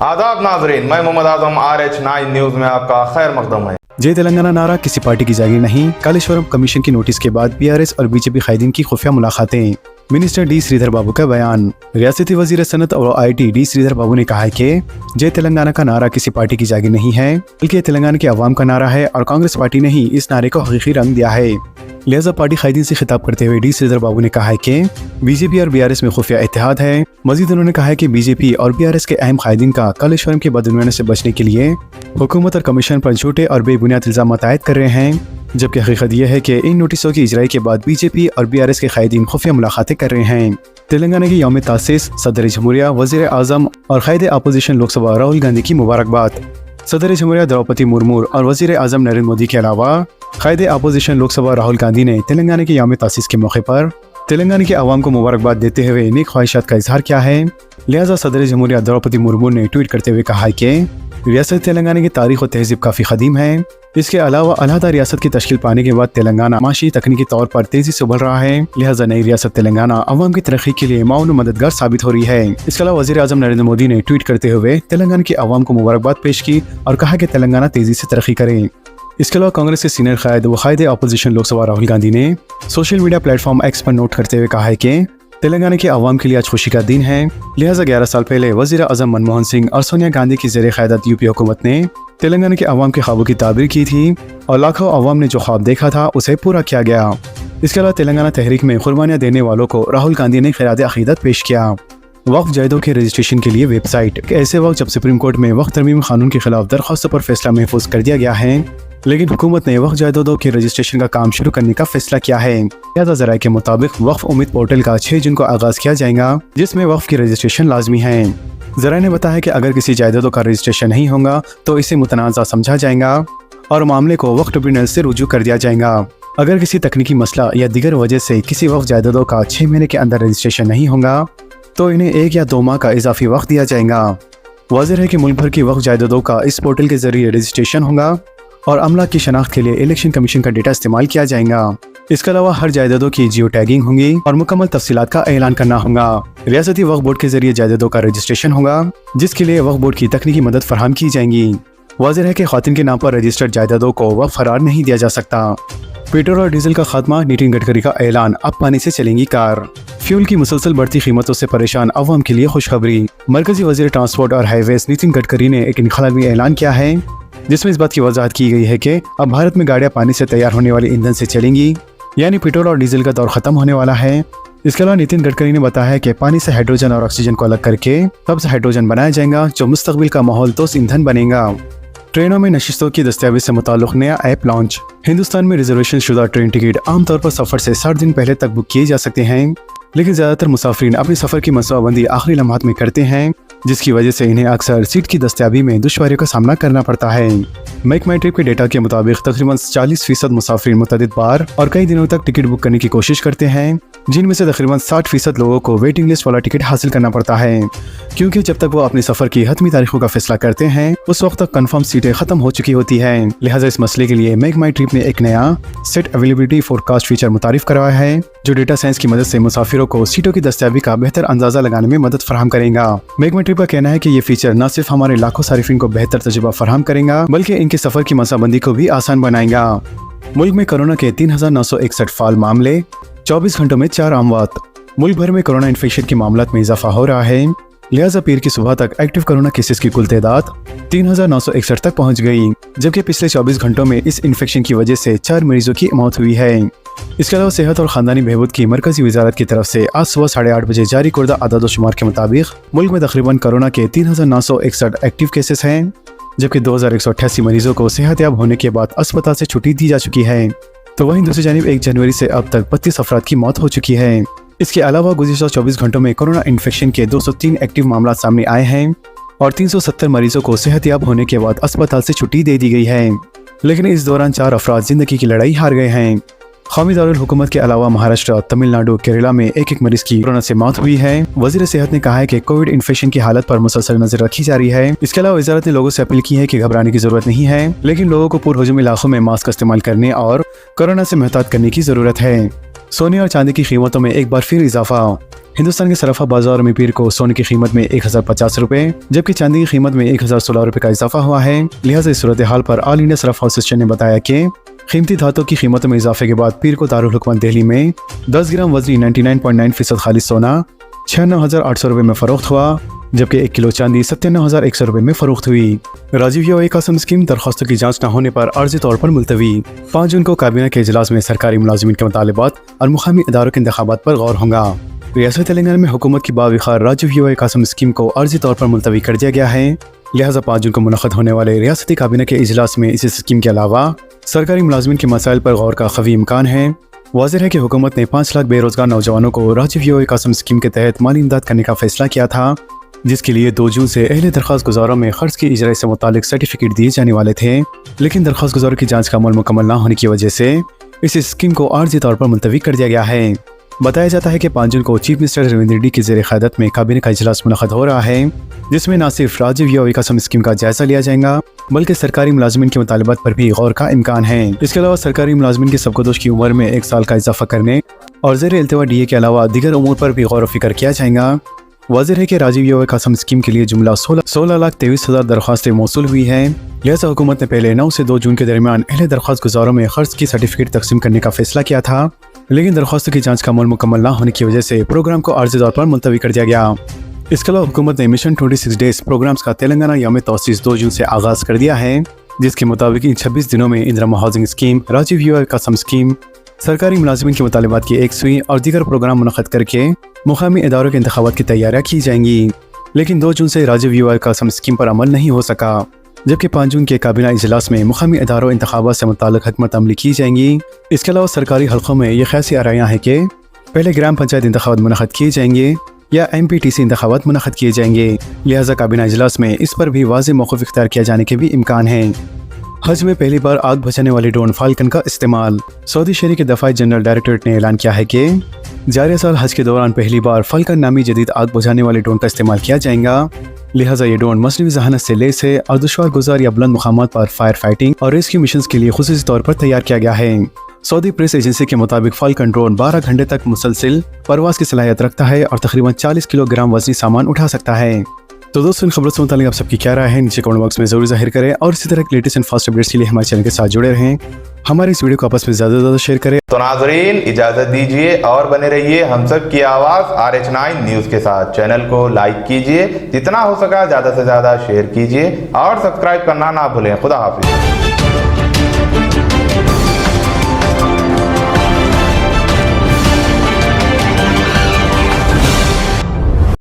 आदाब नाजरीन, मैं मोहम्मद आजम RH9 न्यूज में आपका खैर मकदम है। जय तेलंगाना नारा किसी पार्टी की जागीर नहीं। कालेश्वरम कमीशन की नोटिस के बाद PRS और बीजेपी कायदीन की खुफिया मुलाकातें। मिनिस्टर डी श्रीधर बाबू का बयान। रियासती वजीर सनत और IT डी श्रीधर बाबू ने कहा है कि जय तेलंगाना का नारा किसी पार्टी की जागीर नहीं है, बल्कि तेलंगाना के अवाम का नारा है और कांग्रेस पार्टी ने ही इस नारे को हकीकी रंग दिया है। लिहाजा पार्टी कायदीन से खिताब करते हुए डी श्रीधर बाबू ने कहा है कि बीजेपी और BRS में खुफिया इत्तेहाद है। मजीद उन्होंने कहा है कि बीजेपी और BRS के अहम कायदीन का कालेश्वरम के बदउनवानी से बचने के लिए हुकूमत और कमीशन पर झूठे और बेबुनियाद इल्जाम आयद कर रहे हैं, जबकि हकीकत यह है कि इन नोटिसों की इजराई के बाद बीजेपी और BRS के कायदीन खुफिया मुलाकातें कर रहे हैं। तेलंगाना की यौम तासीस सदर जमहूरिया, वजीर आजम और कायदे अपोजिशन लोकसभा राहुल गांधी की मुबारकबाद। सदर जमहूरिया द्रौपदी मुर्मू और वजीर आजम नरेंद्र मोदी के अलावा कायदे अपोजिशन लोकसभा राहुल गांधी ने तेलंगाना की यौम तासीस के मौके पर तेलंगाना के अवाम को मुबारकबाद देते हुए नेक ख्वाहिशात का इजहार किया है। लिहाजा सदर जमहूरिया द्रौपदी मुर्मू ने ट्वीट करते हुए कहा है कि रियासत तेलंगाना की तारीख और तहजीब काफ़ी कदीम है। इसके अलावा अलहदा रियासत की तश्कील पाने के बाद तेलंगाना माशी तकनीकी तौर पर तेजी से उभर रहा है। लिहाजा नई रियासत तेलंगाना अवाम की तरक्की के लिए माउन मददगार साबित हो रही है। इसके अलावा वज़ीर आज़म नरेंद्र मोदी ने ट्वीट करते हुए तेलंगाना के अवाम को मुबारकबाद पेश की और कहा कि तेलंगाना तेजी से तरक्की करे। इसके अलावा कांग्रेस के सीनियर कायद व कायदे अपोजिशन लोकसभा राहुल गांधी ने सोशल मीडिया प्लेटफॉर्म X पर नोट करते हुए कहा है कि तेलंगाना के अवाम के लिए आज खुशी का दिन है। लिहाजा 11 साल पहले वजीर आजम मनमोहन सिंह और सोनिया गांधी की ज़ेर क़यादत UP हुकूमत ने तेलंगाना के अवाम के ख्वाबों की ताबीर की थी और लाखों अवाम ने जो ख्वाब देखा था उसे पूरा किया गया। इसके अलावा तेलंगाना तहरीक में कुर्बानियाँ देने वालों को राहुल गांधी ने खिराद अक़ीदत पेश किया। वक्फ जायदों के रजिस्ट्रेशन के लिए वेबसाइट। ऐसे वक्त जब सुप्रीम कोर्ट में वक्फ तरमीम कानून के खिलाफ दरख्वास्तों पर फैसला महफूज कर दिया गया है, लेकिन हुकूमत ने वक्फ जायदादों के रजिस्ट्रेशन का काम शुरू करने का फैसला किया है। लिहाजा ज़राए के मुताबिक वक्फ उम्मीद पोर्टल का 6 जून को आगाज किया जाएगा, जिसमें वक्फ की रजिस्ट्रेशन लाजमी है। ज़राए ने बताया कि अगर किसी जायदादों का रजिस्ट्रेशन नहीं होगा तो इसे मुतनाज़ा समझा जाएगा और मामले को वक्फ ट्रिब्यूनल से रुजू कर दिया जाएगा। अगर किसी तकनीकी मसला या दीगर वजह से किसी वक्फ जायदादों का 6 महीने के अंदर रजिस्ट्रेशन नहीं होगा तो इन्हें 1 या 2 माह का इजाफी वक्त दिया जाएगा। वाज़ेह है कि मुल्क भर की वक्फ जायदादों का इस पोर्टल के जरिए रजिस्ट्रेशन होगा और अमला की शनाख्त के लिए इलेक्शन कमीशन का डेटा इस्तेमाल किया जाएगा। इसके अलावा हर जायदादों की जियो टैगिंग होगी और मुकम्मल तफसीलात का ऐलान करना होगा। रियासती वक्फ बोर्ड के जरिए जायदादों का रजिस्ट्रेशन होगा, जिसके लिए वक्फ बोर्ड की तकनीकी मदद फराहम की जाएंगी। वाज़ेह है कि ख़वातीन के नाम पर रजिस्टर्ड जायदादों को वक्फ करार नहीं दिया जा सकता। पेट्रोल और डीजल का खात्मा। नितिन गडकरी का ऐलान, अब पानी से चलेंगी कार। फ्यूल की मुसलसल बढ़ती कीमतों से परेशान अवाम के लिए खुशखबरी। मरकजी वजीर ट्रांसपोर्ट और हाईवेज नितिन गडकरी ने एक इनकलाबी ऐलान किया है, जिसमें इस बात की वजाहत की गई है कि अब भारत में गाड़ियां पानी से तैयार होने वाले ईंधन से चलेंगी, यानी पेट्रोल और डीजल का दौर खत्म होने वाला है। इसके अलावा नितिन गडकरी ने बताया कि पानी से हाइड्रोजन और ऑक्सीजन को अलग करके तब से हाइड्रोजन बनाया जाएगा, जो मुस्तकबिल का माहौल दोस्त ईंधन बनेगा। ट्रेनों में नशिस्तों की दस्तयाबी से मुताल्लिक नया ऐप लॉन्च। हिंदुस्तान में रिजर्वेशन शुदा ट्रेन टिकट आमतौर पर सफर से 60 दिन पहले तक बुक किए जा सकते हैं, लेकिन ज्यादातर मुसाफिरीन अपने सफर की मनसूबाबंदी आखिरी लम्हात में करते हैं, जिसकी वजह से इन्हें अक्सर सीट की दस्तयाबी में दुश्वारियों का सामना करना पड़ता है। मेक माई ट्रिप के डेटा के मुताबिक तकरीबन 40% मुसाफिरीन मुतअद्दिद बार और कई दिनों तक टिकट बुक करने की कोशिश करते हैं, जिनमें से तकरीबन 60% लोगों को वेटिंग लिस्ट वाला टिकट हासिल करना पड़ता है, क्योंकि जब तक वो अपने सफर की हतमी तारीखों का फैसला करते हैं उस वक्त तक कन्फर्म सीटें खत्म हो चुकी होती हैं। लिहाजा इस मसले के लिए मेक माई ट्रिप ने एक नया सेट अवेलेबिलिटी फोरकास्ट फीचर मुतारिफ करवाया है, जो डेटा साइंस की मदद से मुसाफिरों को सीटों की दस्तयाबी का बेहतर अंदाजा लगाने में मदद फराहम करेगा। मेक माई ट्रिप का कहना है कि ये फीचर न सिर्फ हमारे लाखों सारिफिन को बेहतर तजुर्बा फराहम करेगा, बल्कि इनके सफर की मनसूबाबंदी को भी आसान बनाएगा। मुल्क में कोरोना के 3961 फाल मामले, 24 घंटों में 4 अमवात। मुल्क भर में कोरोना इन्फेक्शन के मामलों में इजाफा हो रहा है। लिहाजा पीर की सुबह तक एक्टिव कोरोना केसेस की कुल तादाद 3961 तक पहुंच गई, जबकि पिछले 24 घंटों में इस इन्फेक्शन की वजह से 4 मरीजों की मौत हुई है। इसके अलावा सेहत और खानदानी बहबूद की मरकजी वजारत की तरफ से आज सुबह 8:30 बजे जारी करदा आदाद शुमार के मुताबिक मुल्क में तकरीबन कोरोना के 3961 एक्टिव केसेस हैं, जबकि 2188 मरीजों को सेहतयाब होने के बाद अस्पताल से छुट्टी दी जा चुकी है। तो वहीं दूसरी जानिब 1 जनवरी से अब तक 32 अफराद की मौत हो चुकी है। इसके अलावा गुज़िश्ता 24 घंटों में कोरोना इन्फेक्शन के 203 एक्टिव मामला सामने आए हैं और 370 मरीजों को सेहतयाब होने के बाद अस्पताल से छुट्टी दे दी गई है, लेकिन इस दौरान 4 अफराद जिंदगी की लड़ाई हार गए हैं। कौमी दारुल हुकूमत के अलावा महाराष्ट्र, तमिलनाडु, केरला में एक मरीज की कोरोना से मौत हुई है। वजीर सेहत ने कहा है कि कोविड इन्फेक्शन की हालत पर मुसलसल नजर रखी जा रही है। इसके अलावा वजारत ने लोगों से अपील की है कि घबराने की जरूरत नहीं है, लेकिन लोगों को पुरहजूम इलाकों में मास्क इस्तेमाल करने और कोरोना से मुहतात करने की जरूरत है। सोने और चांदी की कीमतों में एक बार फिर इजाफा। हिंदुस्तान के सराफा बाजार में पीर को सोने की कीमत में 1050 रुपए जबकि चांदी की कीमत में 1016 रुपए का इजाफा हुआ है। लिहाजा इस सूरत हाल पर ऑल इंडिया सराफा एसोसिएशन ने बताया कि कीमती धातों की कीमतों में इजाफे के बाद पीर को दारुल हुकूमत दिल्ली में 10 ग्राम वजनी 99.9% खालिस सोना 96,800 रुपए में फरोख्त हुआ जबकि 1 किलो चांदी 97,100 रुपए में फरोख्त हुई। राजीव युवा कासम स्कीम दरख्वास्तों की जांच न होने पर अर्जी तौर पर मुलतवी। 5 जून को काबीना के इजलास में सरकारी मुलाजिमीन के मुतालिबात और मुकामी इदारों के इंतखाबात पर गौर होगा। रियासत तेलंगाना में हुकूमत की बाविखार राजीव युवा कासम स्कीम को अर्जी तौर पर मुलतवी कर दिया गया है। लिहाजा 5 जून को मुनक़्क़द होने वाले रियासती काबीना के इजलास में इस स्कीम के अलावा सरकारी मुलाजिमीन के मसाइल पर गौर का ख़वी इम्कान है। वाज़ेह है कि हुकूमत ने 5 लाख बेरोजगार नौजवानों को राजीव युवा कासम स्कीम के तहत माली इमदाद करने का फैसला किया था, जिसके लिए 2 जून से अहले दरख्वास्त गुजारों में खर्च की इजरा से मुतालिक सर्टिफिकेट दिए जाने वाले थे, लेकिन दरख्वास्त गुजारों की जांच का अमल मुकम्मल न होने की वजह से इस स्कीम को आर्जी तौर पर मुलतवी कर दिया गया है। बताया जाता है कि 5 जून को चीफ मिनिस्टर रविंद्र रेड्डी की ज़ेर क़यादत में काबीना का इजलास मुनक़्क़द हो रहा है, जिसमें न सिर्फ राजीव युवा कासम स्कीम का जायजा लिया जाएगा बल्कि सरकारी मुलाजिमीन के मुतालिबात पर भी गौर का इम्कान है। इसके अलावा सरकारी मुलाजिमीन की सबकदोश की उम्र में 1 साल का इजाफा करने और ज़ेर इल्तिवा DA के अलावा दीगर उमूर पर भी गौर व फिक्र किया जाएगा। वाज़ेह है कि राजीव युवा कासम स्कीम के लिए जुमला 16,23,000 दरख्वास्तें मौसूल हुई हैं। लिहाजा हुकूमत ने पहले 9 से 2 जून के दरमियान अहले दरख्वास्त गुजारों में खर्च की सर्टिफिकेट तकसीम करने का फैसला किया था, लेकिन दरख्वास्तों की जांच का अमल मुकम्मल न होने की वजह से प्रोग्राम को आर्जी तौर पर मुलतवी कर दिया गया। इसके अलावा हुकूमत ने मिशन 26 डेज प्रोग्राम्स का तेलंगाना यौम तौसीस 2 जून से आगाज़ कर दिया है, जिसके मुताबिक इन 26 दिनों में इंदिरा हाउसिंग स्कीम, राजीव युवा कासम स्कीम, सरकारी मुलाजिमीन के मुतालिबात की 100वीं और दीगर प्रोग्राम मुनक़्क़द करके मुकामी इदारों के इंतखाबात की तैयारियां की जाएंगी। लेकिन 2 जून से राजीव युवा कासम स्कीम पर अमल नहीं हो सका, जबकि 5 जून के काबीना इजलास में मुकामी इदारों इंतखाबात से मुताल्लिक़ हिकमत अमली की जाएंगी। इसके अलावा सरकारी हल्कों में ये ख़ासी आराइयाँ हैं कि पहले ग्राम पंचायत इंतखाबात मुनक़्क़द किए जाएंगे या MPTC इंतखाबात मुनक़्क़द किए जाएंगे। लिहाजा काबीना इजलास में इस पर भी वाज़ेह मौक़िफ़ इख्तियार किया जाने के भी इम्कान हैं। हज में पहली बार आग बुझाने वाली ड्रोन फाल्कन का इस्तेमाल। सऊदी शहरी के दफ़ाई जनरल डायरेक्टरेट ने ऐलान किया है कि जारी साल हज के दौरान पहली बार फाल्कन नामी जदीद आग बुझाने वाले ड्रोन का इस्तेमाल किया जाएगा। लिहाजा ये ड्रोन मसनवी ज़हानत से लैस है और दुश्वार गुजार या बुलंद मुकामात पर फायर फाइटिंग और रेस्क्यू मिशंस के लिए खुसूसी तौर पर तैयार किया गया है। सऊदी प्रेस एजेंसी के मुताबिक फाल्कन ड्रोन 12 घंटे तक मुसलसिल परवाज की सलाहियत रखता है और तकरीबन 40 किलोग्राम वजनी सामान उठा सकता है। तो दोस्तों, इन खबरों से मुतालिक आप सबकी क्या राय है नीचे कमेंट बॉक्स में जरूर जाहिर करें और इसी तरह के लेटेस्ट एंड फास्ट अपडेट्स के लिए हमारे चैनल के साथ जुड़े रहें। हमारे इस वीडियो को आपस में ज़्यादा से ज़्यादा शेयर करें। तो नाज़रीन, इजाजत दीजिए और बने रहिए हम सब की आवाज़ RH9 न्यूज़ के साथ। चैनल को लाइक कीजिए, जितना हो सका ज़्यादा से ज़्यादा शेयर कीजिए और सब्सक्राइब करना ना भूलें। खुदा हाफिज़।